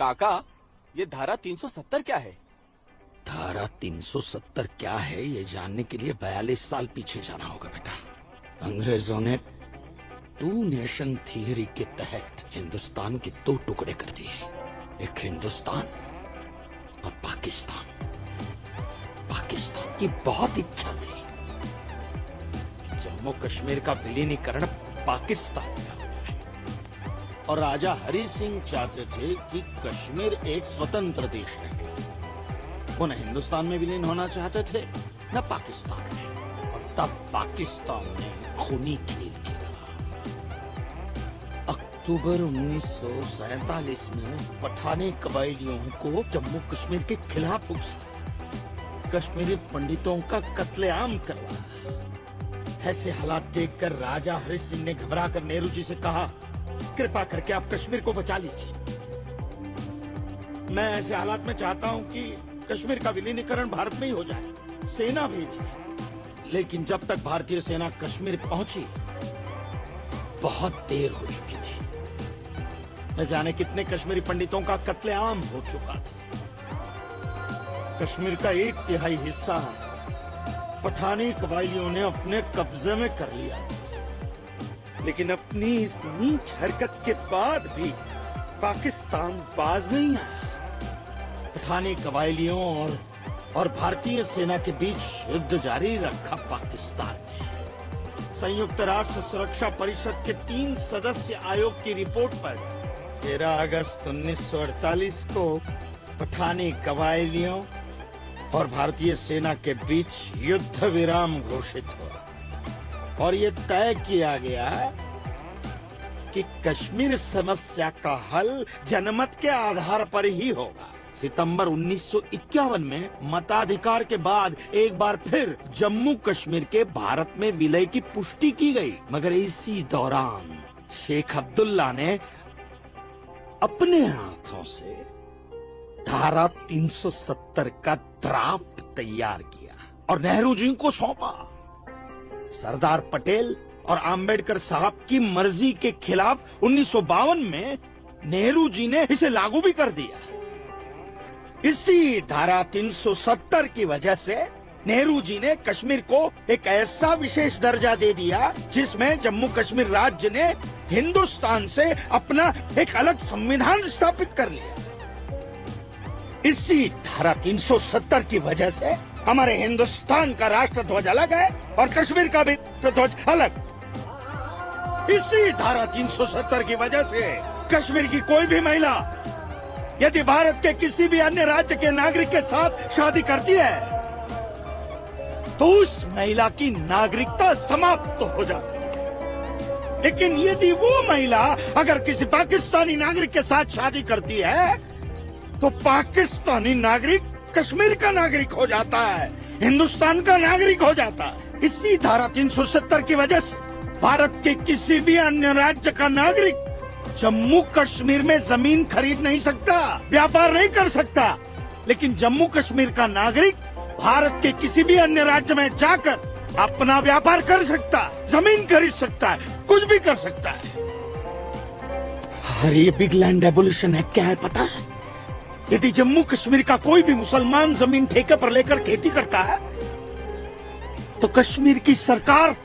काका, ये धारा 370 क्या है? धारा 370 क्या है ये जानने के लिए 42 साल पीछे जाना होगा बेटा। अंग्रेजों ने टू नेशन थियरी के तहत हिंदुस्तान के दो टुकड़े कर दिए, एक हिंदुस्तान और पाकिस्तान। पाकिस्तान की बहुत इच्छा थी कि जम्मू कश्मीर का विलीनीकरण पाकिस्तान में हो जाए, और राजा हरि सिंह चाहते थे कि कश्मीर एक स्वतंत्र देश रहे। वो न हिंदुस्तान में विलीन होना चाहते थे न पाकिस्तान में, और तब पाकिस्तान ने खूनी खेल खेला। अक्टूबर 1947 में पठानी कबायलियों को जम्मू कश्मीर के खिलाफ उकसा, कश्मीरी पंडितों का कत्लेआम करवाया। ऐसे हालात देखकर राजा हरि सिंह ने घबराकर नेहरू जी से कहा, कृपा करके आप कश्मीर को बचा लीजिए। मैं ऐसे हालात में चाहता हूं कि कश्मीर का विलीनीकरण भारत में ही हो जाए, सेना भेजिए। लेकिन जब तक भारतीय सेना कश्मीर पहुंची, बहुत देर हो चुकी थी। न जाने कितने कश्मीरी पंडितों का कत्लेआम हो चुका था। कश्मीर का 1/3 हिस्सा पठानी कबायलियों ने अपने कब्जे में कर लिया। लेकिन अपनी इस नीच हरकत के बाद भी पाकिस्तान बाज नहीं आया। पठानी कबायलियों और भारतीय सेना के बीच युद्ध जारी रखा पाकिस्तान ने। संयुक्त राष्ट्र सुरक्षा परिषद के 3 सदस्य आयोग की रिपोर्ट पर 13 अगस्त 1948 को पठानी कबायलियों और भारतीय सेना के बीच युद्ध विराम घोषित हुआ, और ये तय किया गया कि कश्मीर समस्या का हल जनमत के आधार पर ही होगा। सितंबर 1951 में मताधिकार के बाद एक बार फिर जम्मू कश्मीर के भारत में विलय की पुष्टि की गई, मगर इसी दौरान शेख अब्दुल्ला ने अपने हाथों से धारा 370 का ड्राफ्ट तैयार किया और नेहरू जी को सौंपा। सरदार पटेल और आम्बेडकर साहब की मर्जी के खिलाफ 1952 में नेहरू जी ने इसे लागू भी कर दिया। इसी धारा 370 की वजह से नेहरू जी ने कश्मीर को एक ऐसा विशेष दर्जा दे दिया जिसमें जम्मू कश्मीर राज्य ने हिंदुस्तान से अपना एक अलग संविधान स्थापित कर लिया। इसी धारा 370 की वजह से हमारे हिंदुस्तान का राष्ट्र ध्वज अलग है और कश्मीर का भी ध्वज अलग। इसी धारा 370 की वजह से कश्मीर की कोई भी महिला यदि भारत के किसी भी अन्य राज्य के नागरिक के साथ शादी करती है तो उस महिला की नागरिकता समाप्त हो जाती है। लेकिन यदि वो महिला अगर किसी पाकिस्तानी नागरिक के साथ शादी करती है तो पाकिस्तानी नागरिक कश्मीर का नागरिक हो जाता है, हिंदुस्तान का नागरिक हो जाता है। इसी धारा 370 की वजह से भारत के किसी भी अन्य राज्य का नागरिक जम्मू कश्मीर में जमीन खरीद नहीं सकता, व्यापार नहीं कर सकता। लेकिन जम्मू कश्मीर का नागरिक भारत के किसी भी अन्य राज्य में जाकर अपना व्यापार कर सकता, जमीन खरीद सकता है, कुछ भी कर सकता है। अरे ये बिग लैंड एबोल्यूशन है, क्या है पता है? यदि जम्मू कश्मीर का कोई भी मुसलमान जमीन ठेके पर लेकर खेती करता है तो कश्मीर की सरकार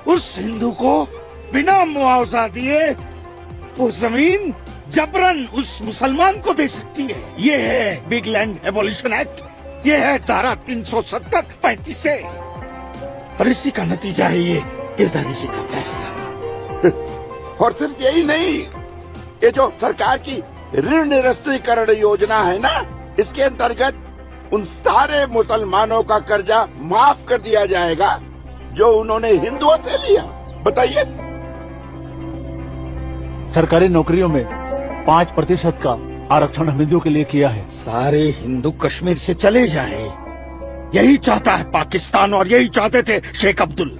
उस हिंदू को बिना मुआवजा दिए वो जमीन जबरन उस मुसलमान को दे सकती है। ये है बिग लैंड एबोल्यूशन एक्ट, ये है धारा 370-35 से, और इसी का नतीजा है ये गिरधारी जी का फैसला। और सिर्फ यही नहीं, ये जो सरकार की ऋण निरस्तीकरण योजना है ना, इसके अंतर्गत उन सारे मुसलमानों का कर्जा माफ कर दिया जाएगा जो उन्होंने हिंदुओं से लिया। बताइए। सरकारी नौकरियों में 5% का आरक्षण हम हिंदुओं के लिए किया है। सारे हिंदू कश्मीर से चले जाएं, यही चाहता है पाकिस्तान और यही चाहते थे शेख अब्दुल।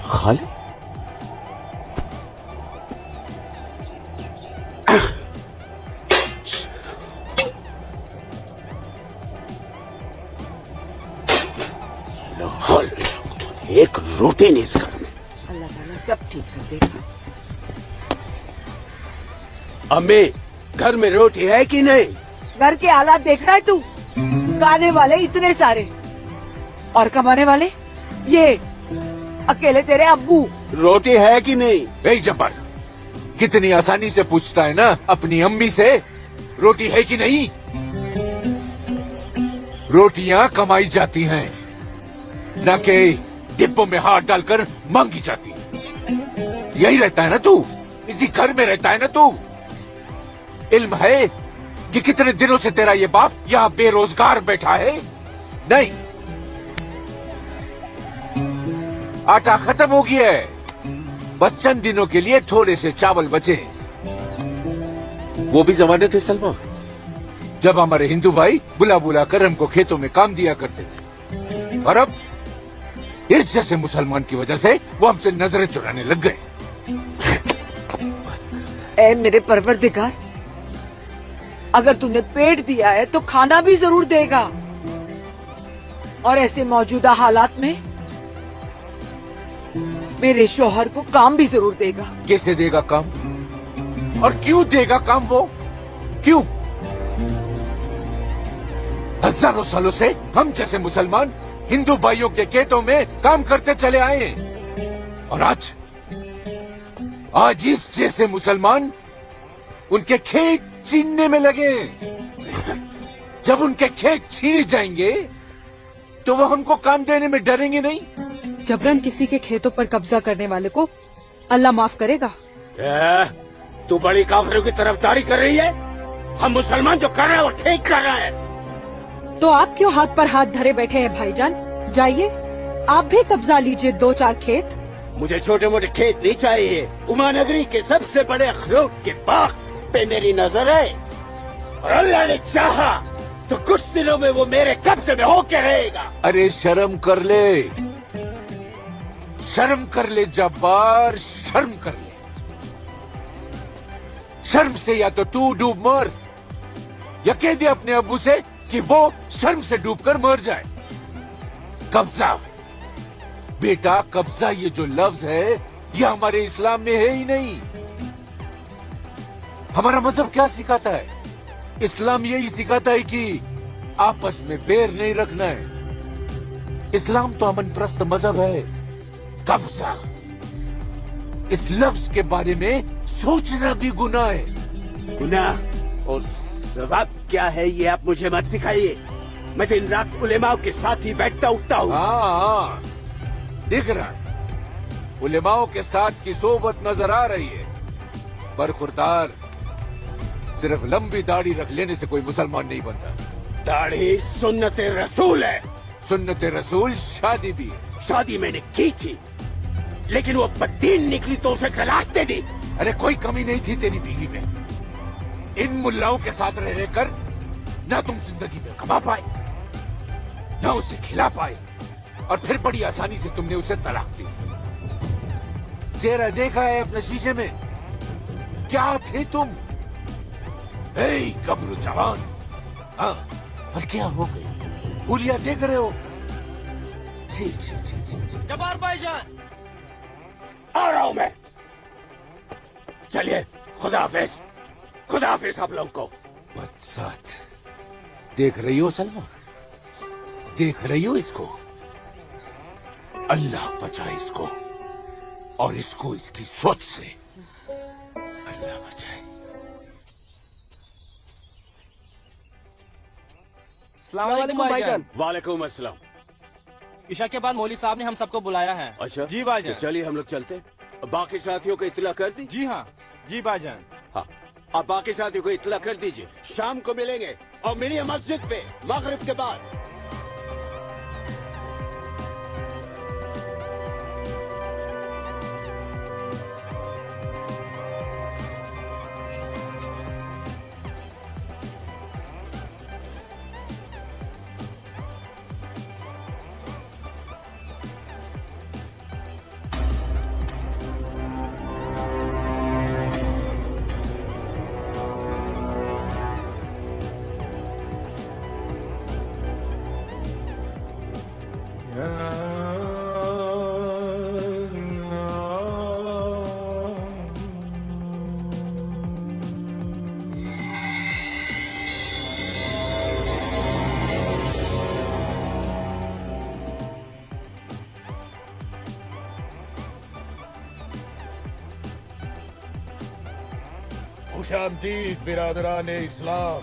खाली रोटी नहीं इस घर में। अल्लाह ताला सब ठीक कर देगा। अम्मी, घर में रोटी है कि नहीं? घर के हालात देख रहा है तू? गाने वाले इतने सारे और कमाने वाले ये अकेले तेरे अब्बू। रोटी है कि नहीं? ए जब्बार, कितनी आसानी से पूछता है ना अपनी अम्मी से रोटी है कि नहीं। रोटियां कमाई जाती हैं, न कि डिब्बों में हाथ डालकर मांगी जाती। यही रहता है ना तू, इसी घर में रहता है ना तू। इल्म है कि कितने दिनों से तेरा ये बाप यहाँ बेरोजगार बैठा है? नहीं, आटा खत्म हो गया है, बस चंद दिनों के लिए थोड़े से चावल बचे। वो भी जमाने थे सलमा, जब हमारे हिंदू भाई बुला बुला कर हमको खेतों में काम दिया करते थे, और अब इस जैसे मुसलमान की वजह से वो हमसे नजरें चुराने लग गए। ए मेरे परवरदिगार, अगर तूने पेट दिया है तो खाना भी जरूर देगा, और ऐसे मौजूदा हालात में मेरे शौहर को काम भी जरूर देगा। कैसे देगा काम और क्यों देगा काम? वो क्यों? हजारों सालों से हम जैसे मुसलमान हिंदू भाइयों के खेतों में काम करते चले आए हैं, और आज इस जैसे मुसलमान उनके खेत छीनने में लगे हैं। जब उनके खेत छीने जाएंगे तो वो हमको काम देने में डरेंगे नहीं। जबरन किसी के खेतों पर कब्जा करने वाले को अल्लाह माफ करेगा। तू बड़ी काफिरों की तरफदारी कर रही है? हम मुसलमान जो कर रहे हैं वो ठीक कर रहे हैं। तो आप क्यों हाथ पर हाथ धरे बैठे हैं भाईजान? जाइए आप भी कब्जा लीजिए 2-4 खेत। मुझे छोटे मोटे खेत नहीं चाहिए। उमा नगरी के सबसे बड़े अखरोट के बाग पे मेरी नजर है, और अल्लाह ने चाहा तो कुछ दिनों में वो मेरे कब्जे में होके रहेगा। अरे शर्म कर ले, शर्म कर ले जब्बार, शर्म कर ले। शर्म से या तो तू डूब मर, या कह दे अपने अब्बू से कि वो शर्म से डूबकर मर जाए। कब्जा बेटा, कब्जा ये जो लफ्ज है ये हमारे इस्लाम में है ही नहीं। हमारा मजहब क्या सिखाता है? इस्लाम यही सिखाता है कि आपस में बैर नहीं रखना है। इस्लाम तो अमन प्रस्त मजहब है। कब्जा, इस लफ्ज के बारे में सोचना भी गुनाह है। गुनाह और सवाब क्या है ये आप मुझे मत सिखाइए। मैं दिन रात उलेमाओं के साथ ही बैठता उठता हूँ। हाँ, दिख रहा है उलेमाओं के साथ की सोबत नजर आ रही है, पर खुरदार सिर्फ लंबी दाढ़ी रख लेने से कोई मुसलमान नहीं बनता। दाढ़ी सुन्नत रसूल है। सुन्नत रसूल शादी भी है। शादी मैंने की थी, लेकिन वो बददीन निकली तो उसे तलाक दे दी। अरे कोई कमी नहीं थी तेरी बीवी में। इन मुल्लाओं के साथ रह रहकर ना तुम जिंदगी में कमा पाए, ना उसे खिला पाए, और फिर बड़ी आसानी से तुमने उसे तलाक दी। चेहरा देखा है अपने शीशे में? क्या थे तुम? गबरू जवान। हाँ, पर क्या हो गई? हुलिया देख रहे हो? जी जी जी जी जी। जब्बार भाईजान, आ रहा हूँ मैं। चलिए, खुदा हाफिज। खुदा हाफिज आप लोग को। बदसात, देख रही हो सलमा? देख रही हो इसको? अल्लाह बचाए इसको, और इसको इसकी सोच से। अल्लाह बचाए। अस्सलामुअलैकुम भाईजान। वालेकुम अस्सलाम। ईशा के बाद मौली साहब ने हम सबको बुलाया है। अच्छा जी भाईजान। तो चलिए हम लोग चलते। बाकी साथियों को इत्तला कर दी? जी हाँ, जी भाईजान। हाँ, आप बाकी साथियों को इत्तला कर दीजिए। शाम को मिलेंगे और मिलिए मस्जिद पे मगरिब के बाद। खुशामदीद बिरादरान इस्लाम।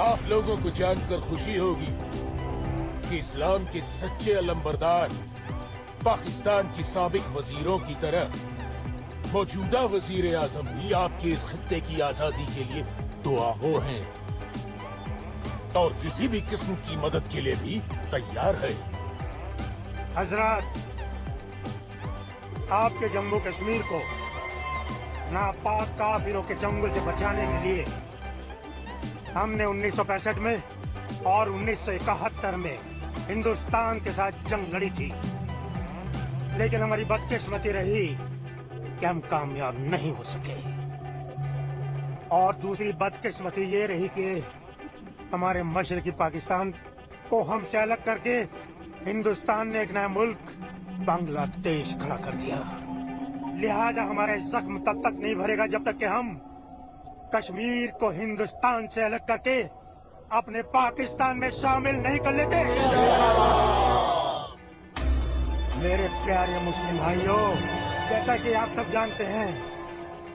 आप लोगों को जानकर खुशी होगी कि इस्लाम के सच्चे अलंबरदार पाकिस्तान की साबिक वजीरों की तरह मौजूदा वजीर आजम भी आपके इस खित्ते की आजादी के लिए दुआगो हैं और किसी भी किस्म की मदद के लिए भी तैयार है। हजरत, आपके जम्मू कश्मीर को नापाक काफिरों के चंगुल से बचाने के लिए हमने 1965 में और 1971 में हिंदुस्तान के साथ जंग लड़ी थी, लेकिन हमारी बदकिस्मती रही कि हम कामयाब नहीं हो सके। और दूसरी बदकिस्मती ये रही कि हमारे मशरकी पाकिस्तान को हमसे अलग करके हिंदुस्तान ने एक नया मुल्क बांग्लादेश खड़ा कर दिया। लिहाजा हमारे जख्म तब तक नहीं भरेगा जब तक कि हम कश्मीर को हिंदुस्तान से अलग करके अपने पाकिस्तान में शामिल नहीं कर लेते। मेरे प्यारे मुस्लिम भाइयों, जैसा कि आप सब जानते हैं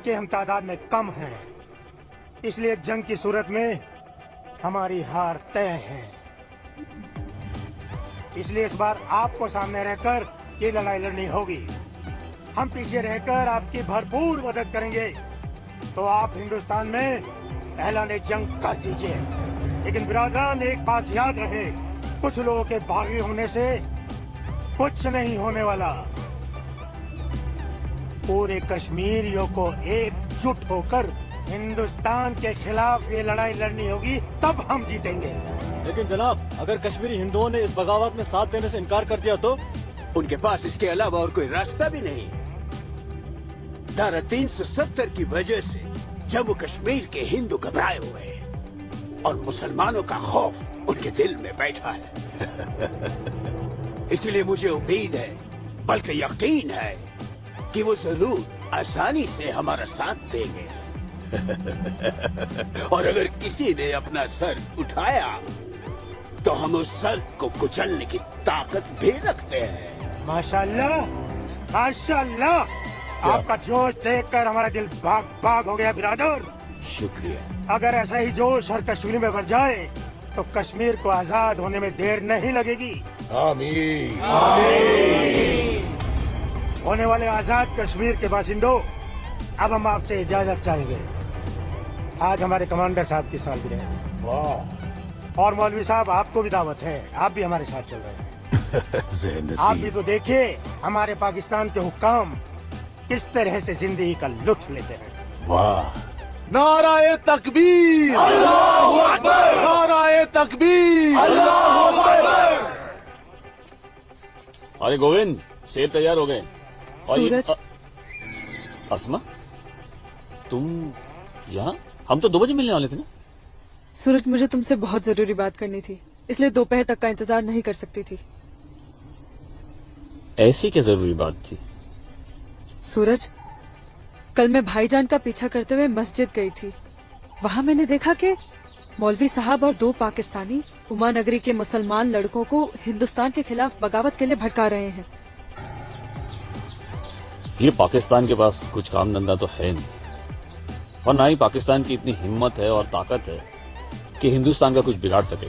कि हम तादाद में कम हैं, इसलिए जंग की सूरत में हमारी हार तय है। इसलिए इस बार आपको सामने रहकर ये लड़ाई लड़नी होगी। हम पीछे रहकर आपकी भरपूर मदद करेंगे, तो आप हिंदुस्तान में ऐलान जंग कर दीजिए। लेकिन बिरादरान, एक बात याद रहे, कुछ लोगों के बागी होने से कुछ नहीं होने वाला। पूरे कश्मीरियों को एकजुट होकर हिंदुस्तान के खिलाफ ये लड़ाई लड़नी होगी, तब हम जीतेंगे। लेकिन जनाब, अगर कश्मीरी हिंदुओं ने इस बगावत में साथ देने से इनकार कर दिया तो? उनके पास इसके अलावा और कोई रास्ता भी नहीं। धारा 370 की वजह से जम्मू कश्मीर के हिंदू घबराए हुए हैं और मुसलमानों का खौफ उनके दिल में बैठा है। इसलिए मुझे उम्मीद है, बल्कि यकीन है कि वो जरूर आसानी से हमारा साथ देंगे। और अगर किसी ने अपना सर उठाया तो हम उस सर को कुचलने की ताकत भी रखते हैं। माशाल्लाह, माशाल्लाह, आपका जोश देखकर हमारा दिल बाग बाग हो गया बिरादर। शुक्रिया। अगर ऐसा ही जोश हर कश्मीर में भर जाए तो कश्मीर को आजाद होने में देर नहीं लगेगी। आमीन। होने वाले आजाद कश्मीर के बाशिंदों, अब हम आपसे इजाजत चाहेंगे। आज हमारे कमांडर साहब की सालगिरह है। वाह। और मौलवी साहब, आपको भी दावत है, आप भी हमारे साथ चल रहे हैं। आप भी तो देखिए हमारे पाकिस्तान के हुक्काम किस तरह से जिंदगी का लुत्फ लेते हैं। वाह, नाराए तकबीर, अल्लाहू अकबर, नाराए तकबीर, अल्लाहू अकबर। अरे गोविंद, सेब तैयार हो गए। सूरज, अस्मा, तुम यहाँ? हम तो 2 बजे मिलने वाले थे ना। सूरज, मुझे तुमसे बहुत जरूरी बात करनी थी, इसलिए दोपहर तक का इंतजार नहीं कर सकती थी। ऐसी क्या जरूरी बात थी? सूरज, कल मैं भाईजान का पीछा करते हुए मस्जिद गई थी। वहाँ मैंने देखा कि मौलवी साहब और 2 पाकिस्तानी उमा नगरी के मुसलमान लड़कों को हिंदुस्तान के खिलाफ बगावत के लिए भड़का रहे हैं। ये पाकिस्तान के पास कुछ काम धंधा तो है नहीं, और ना ही पाकिस्तान की इतनी हिम्मत है और ताकत है कि हिंदुस्तान का कुछ बिगाड़ सके।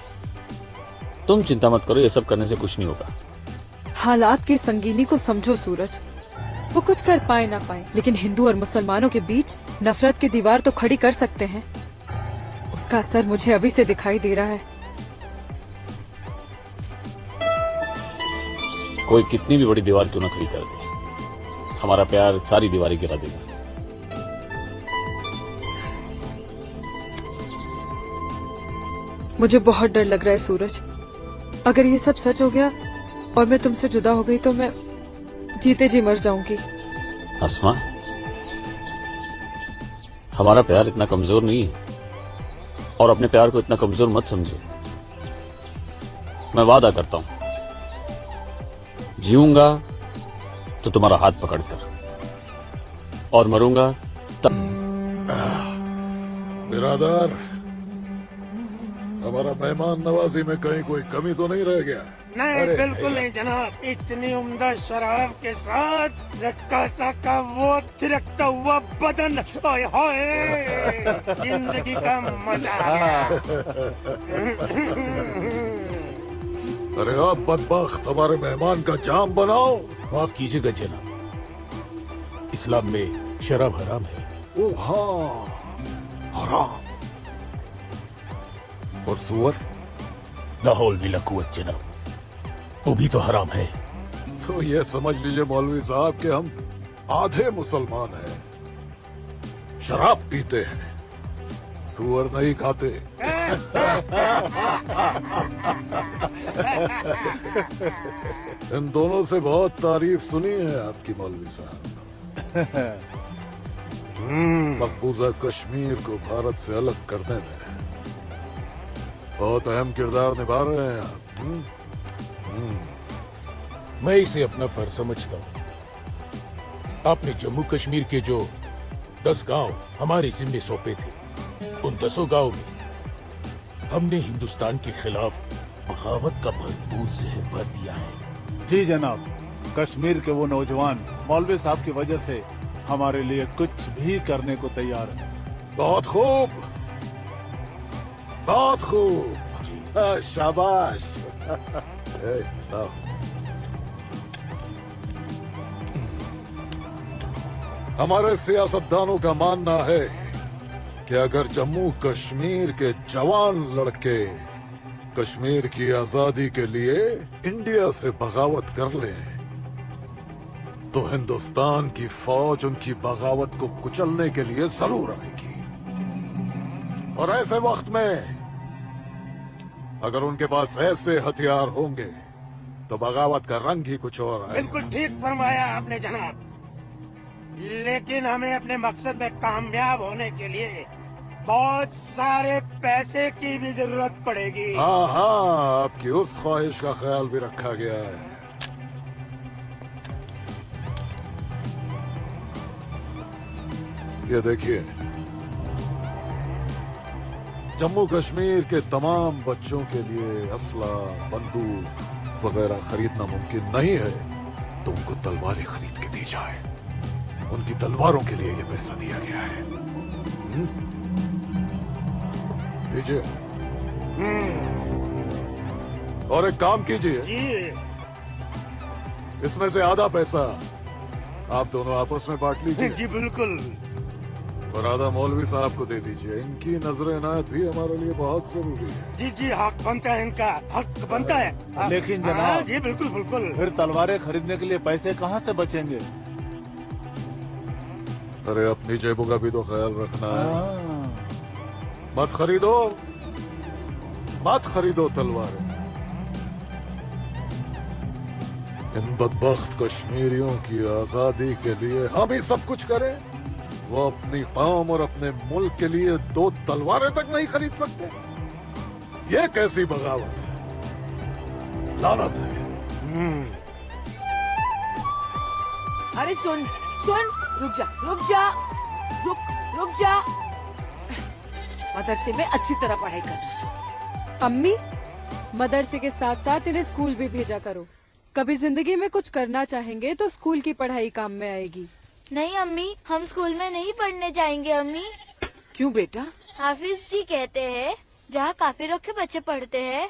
तुम चिंता मत करो, ये सब करने से कुछ नहीं होगा। हालात की संगीनी को समझो सूरज, वो कुछ कर पाए ना पाए, लेकिन हिंदू और मुसलमानों के बीच नफरत की दीवार तो खड़ी कर सकते हैं। उसका असर मुझे अभी से दिखाई दे रहा है। कोई कितनी भी बड़ी दीवार क्यों ना खड़ी कर दे, हमारा प्यार सारी दीवारें गिरा देगा। मुझे बहुत डर लग रहा है सूरज। अगर ये सब सच हो गया और मैं तुमसे जुदा हो गई तो मैं जीते जी मर जाऊंगी। अस्मा, हमारा प्यार इतना कमजोर नहीं है, और अपने प्यार को इतना कमजोर मत समझो। मैं वादा करता हूं, जीऊंगा तो तुम्हारा हाथ पकड़कर, और मरूंगा तब। बिरादर, हमारा मेहमान नवाजी में कहीं कोई कमी तो नहीं रह गया? नहीं बिल्कुल नहीं जनाब, इतनी उम्दा शराब के साथ रक्कासा का वो थिरकता हुआ बदन, ओए होए, जिंदगी का मजा आ गया। अरे आप बदबख्त, हमारे मेहमान का जाम बनाओ। माफ कीजिएगा जनाब, इस्लाम में शराब हराम है। ओ हाँ, हराम। और सुअर? लाहौल बिला कुव्वत जनाब, वो भी तो हराम है। तो ये समझ लीजिए मौलवी साहब कि हम आधे मुसलमान हैं, शराब पीते हैं, सुअर नहीं खाते। इन दोनों से बहुत तारीफ सुनी है आपकी मौलवी साहब। मकबूजा कश्मीर को भारत से अलग करने में बहुत अहम किरदार निभा रहे हैं आप। मैं इसे अपना फर्ज समझता हूँ। आपने जम्मू कश्मीर के जो 10 गांव हमारे जिम्मे सौंपे थे, उन 10 गांव में हमने हिंदुस्तान के खिलाफ बगावत का भरपूर जहर भर दिया है। जी जनाब, कश्मीर के वो नौजवान मौलवी साहब की वजह से हमारे लिए कुछ भी करने को तैयार है। बहुत खूब, बहुत खूब, शाबाश। आओ। हमारे सियासतदानों का मानना है कि अगर जम्मू कश्मीर के जवान लड़के कश्मीर की आजादी के लिए इंडिया से बगावत कर लें तो हिंदुस्तान की फौज उनकी बगावत को कुचलने के लिए जरूर आएगी। और ऐसे वक्त में अगर उनके पास ऐसे हथियार होंगे तो बगावत का रंग ही कुछ और है। बिल्कुल ठीक फरमाया आपने जनाब, लेकिन हमें अपने मकसद में कामयाब होने के लिए बहुत सारे पैसे की भी जरूरत पड़ेगी। हाँ हाँ, आपकी उस ख्वाहिश का ख्याल भी रखा गया है। ये देखिए, जम्मू कश्मीर के तमाम बच्चों के लिए असला, बंदूक वगैरह खरीदना मुमकिन नहीं है, तो उनको तलवारें खरीद के दी जाए। उनकी तलवारों के लिए ये पैसा दिया गया है। लीजिए। और एक काम कीजिए, इसमें से आधा पैसा आप दोनों आपस में बांट लीजिए। जी बिल्कुल। और आधा मौलवी साहब को दे दीजिए। इनकी नजर इनायत भी हमारे लिए बहुत जरूरी है। जी जी, हक बनता है, इनका हक बनता है। लेकिन जनाब, जी बिल्कुल बिल्कुल। फिर तलवारें खरीदने के लिए पैसे कहाँ से बचेंगे? अरे अपनी जेबों का भी तो ख्याल रखना है। मत खरीदो, मत खरीदो तलवारें। इन बदबख्त कश्मीरियों की आजादी के लिए हम ही सब कुछ करें, वो अपनी कौम और अपने मुल्क के लिए 2 तलवारें तक नहीं खरीद सकते। ये कैसी बगावत है, लानत है। अरे सुन सुन, रुक जा रुक जा, रुक जा। मदरसे में अच्छी तरह पढ़ाई कर। अम्मी, मदरसे के साथ साथ इन्हें स्कूल भी भेजा करो। कभी जिंदगी में कुछ करना चाहेंगे तो स्कूल की पढ़ाई काम में आएगी। नहीं अम्मी, हम स्कूल में नहीं पढ़ने जाएंगे अम्मी। क्यों बेटा? हाफिज जी कहते हैं जहाँ काफिरों के बच्चे पढ़ते हैं